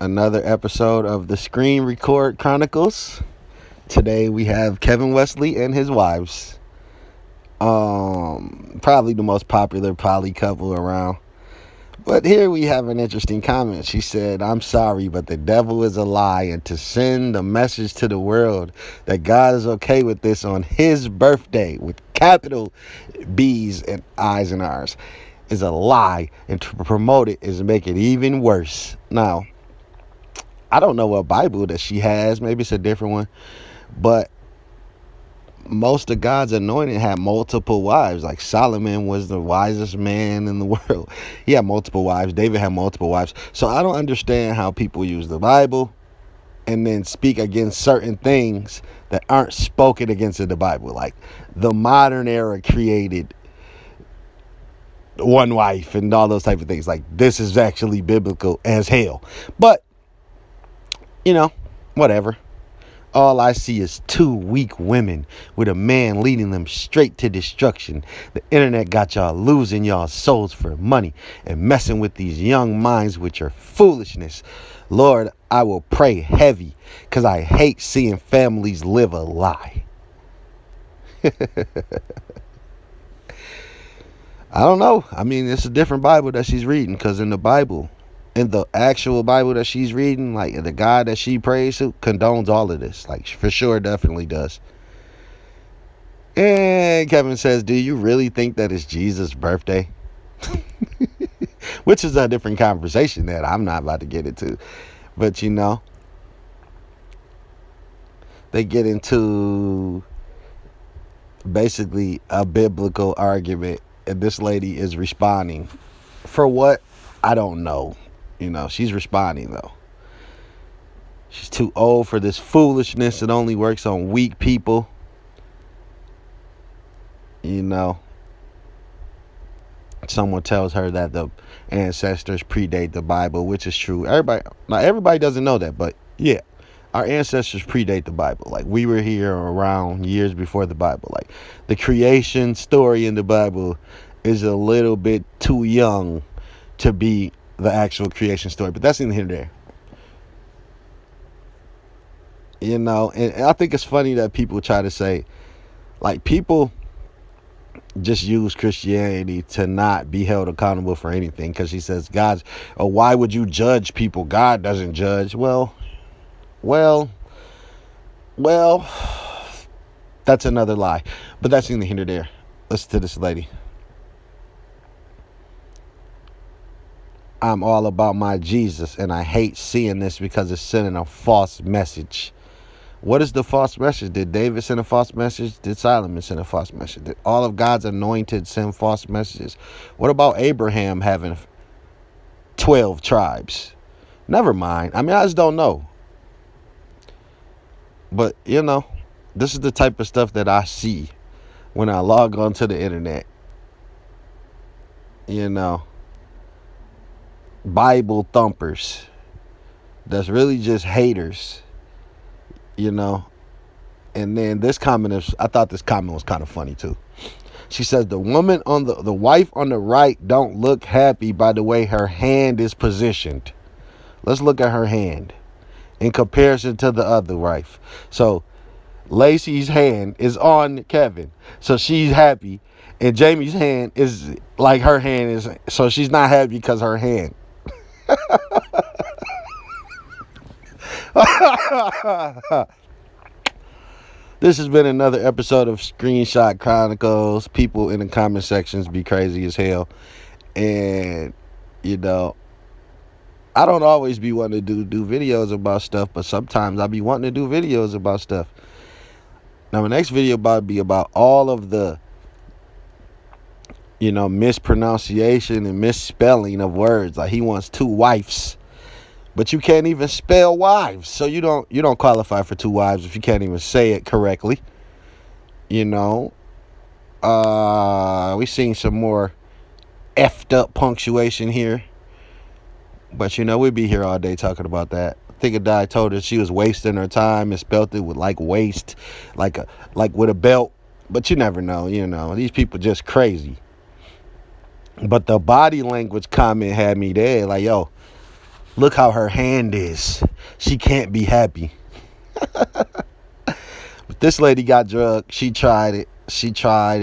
Another episode of the Screen Record Chronicles. Today we have Kevin Wesley and his wives. Probably the most popular poly couple around. But here we have an interesting comment. She said, "I'm sorry, but the devil is a lie, and to send a message to the world that God is okay with this on his birthday with capital B's and I's and R's is a lie, and to promote it is make it even worse." Now, I don't know what Bible that she has. Maybe it's a different one. But most of God's anointed had multiple wives. Like Solomon was the wisest man in the world. He had multiple wives. David had multiple wives. So I don't understand how people use the Bible and then speak against certain things that aren't spoken against in the Bible. Like the modern era created one wife and all those type of things. Like this is actually biblical as hell. But whatever. All I see is two weak women with a man leading them straight to destruction. The internet got y'all losing y'all souls for money and messing with these young minds with your foolishness. Lord, I will pray heavy because I hate seeing families live a lie. I don't know. I mean, it's a different Bible that she's reading, because in the actual Bible that she's reading, like the God that she prays to condones all of this. Like for sure, definitely does. And Kevin says, "Do you really think that it's Jesus' birthday?" Which is a different conversation that I'm not about to get into. But they get into basically a biblical argument, and this lady is responding. For what? I don't know. She's responding though. She's too old for this foolishness. It only works on weak people. Someone tells her that the ancestors predate the Bible, which is true. Everybody doesn't know that, but yeah, our ancestors predate the Bible. Like we were here around years before the Bible. Like the creation story in the Bible is a little bit too young to be the actual creation story, but that's neither here nor there. And I think it's funny that people try to say, like, people just use Christianity to not be held accountable for anything, because she says why would you judge people? God doesn't judge. Well, that's another lie, but that's neither here nor there. Listen to this lady. "I'm all about my Jesus, and I hate seeing this because it's sending a false message." What is the false message? Did David send a false message? Did Solomon send a false message? Did all of God's anointed send false messages? What about Abraham having 12 tribes? Never mind. I mean, I just don't know. But, this is the type of stuff that I see when I log onto the internet. Bible thumpers that's really just haters, and then I thought this comment was kind of funny too. She says the woman on the wife on the right don't look happy by the way her hand is positioned. Let's look at her hand in comparison to the other wife. So Lacey's hand is on Kevin, so she's happy, and Jamie's hand is like her hand is, so she's not happy because her hand. This has been another episode of Screenshot Chronicles. People in the comment sections be crazy as hell. And, I don't always be wanting to do videos about stuff, but sometimes I be wanting to do videos about stuff. Now, my next video about to be about all of the, mispronunciation and misspelling of words. Like he wants two wives, but you can't even spell wives, so you don't qualify for two wives if you can't even say it correctly. We seen some more effed up punctuation here, but we'd be here all day talking about that. I think a guy told her she was wasting her time and spelt it with like waste, like with a belt, but you never know. These people just crazy. But the body language comment had me there, like, yo, Look how her hand is. She can't be happy. But this lady got drugged. She tried it. She tried